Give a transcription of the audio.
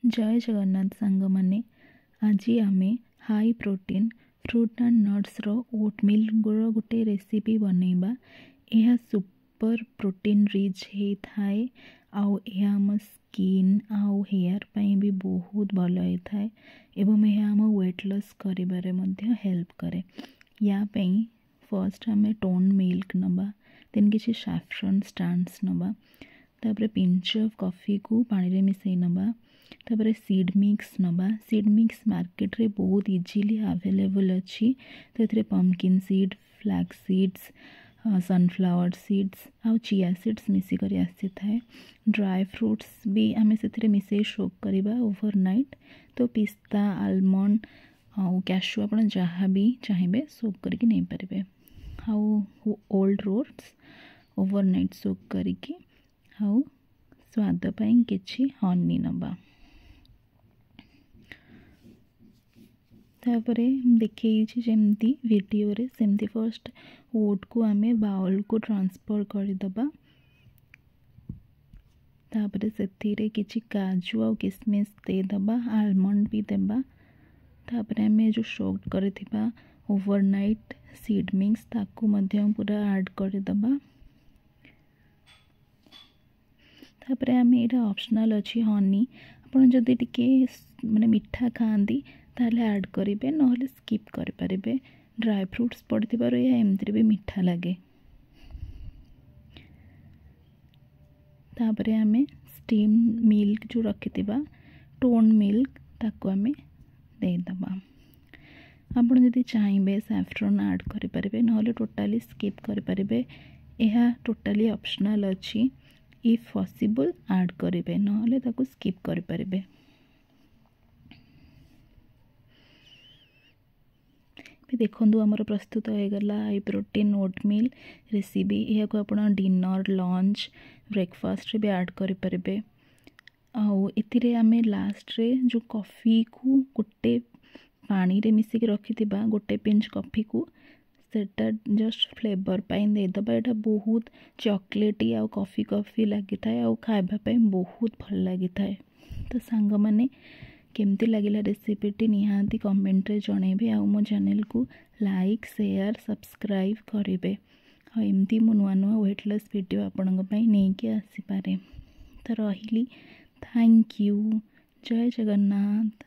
जय जगन्नाथ सांग माने आज आमे high protein fruit and nuts रो ओटमिल गुड़ गोटे रेसिपी बनैबा। यह सुपर प्रोटीन रिच हे थाए आउ यह आम स्किन आउ हेयर पाई भी बहुत भल हे थाए एवं यह आम वेट लॉस करिबारे मध्य हेल्प करे। या पई फर्स्ट आमे टोन मिल्क नबा, देन किछि सैफ्रन स्टार्च नबा, तापरे पिंच ऑफ कॉफी को पानी रे मिसई नबा, तापरे सीड मिक्स नबा। सीड मिक्स मार्केट रे बहुत इजीली अवेलेबल अच्छी। तो एथरे pumpkin seed, flax seeds, sunflower seeds आउ चिया सीड्स मिसिक आसी थाए। ड्राई फ्रूट्स भी आम से मिसई सोक करवा ओवरनाइट। तो पिस्ता, आलमंड आउ कैशू आप जहाँ भी चाहिए सोक करके नहीं पारे। आउ ओल्ड रोट्स ओवरनाइट सोक करके आउ स्वाद पाई किछि हनी नबा। तापरे देखी जमती वीडियो रे सेमती फर्स्ट ओट को आमे बाउल को ट्रांसफर करदबा। तापरे सेथिरे किछि काजू और किशमिश देदबा, आलमंड भी देबा। तापरे आमे जो सोक करथिबा ओवरनाइट सीड मिक्स ताकू मध्य पूरा ऐड करदबा। तापरे आमे एटा ऑप्शनल अच्छी हनी, आपन जदि टिके माने मिठा खांदी ताले ऐड करेंगे, ना स्किप करें। ड्राई फ्रूट्स पड़थिबार या एमती भी मीठा लगे। तापरे आमे स्टीम मिल्क जो रखिथिबा टोन मिल्क ताको आमे देदबा। आपन जदि चाहिए सैफ्रन ऐड करें, ना टोटाली स्किप करें। यह टोटाली ऑप्शनल अच्छी। इफ पॉसिबल ऐड करेंगे, ना ताको स्किप करें। देखो आमर प्रस्तुत हो गला हाई प्रोटीन ओटमिल रेसिपी। यह को आप डिनर, लंच, ब्रेकफास्ट भी ऐड करें। आउ एथिरे आमे लास्ट रे जो कॉफ़ी को गोटे पानी रे मिसिक रखिथिबा, गोटे पिंच कॉफ़ी को सेटा जस्ट फ्लेवर पाई देदबा। एटा बहुत चॉकलेटी आउ कॉफ़ी कॉफ़ी लगी थाए आउ खाइबा पाई बहुत भल लगी थाए। तो सांग माने केमती लगिला रेसिपीटी निहाती कमेंट रे जणेबे। आउ मो चैनल को लाइक, शेयर, सब्सक्राइब करेंगे। और एमती मो नुआ नुआ वेट लॉस वीडियो आपन नहीं आसीपारे। तो रही थैंक यू। जय जगन्नाथ।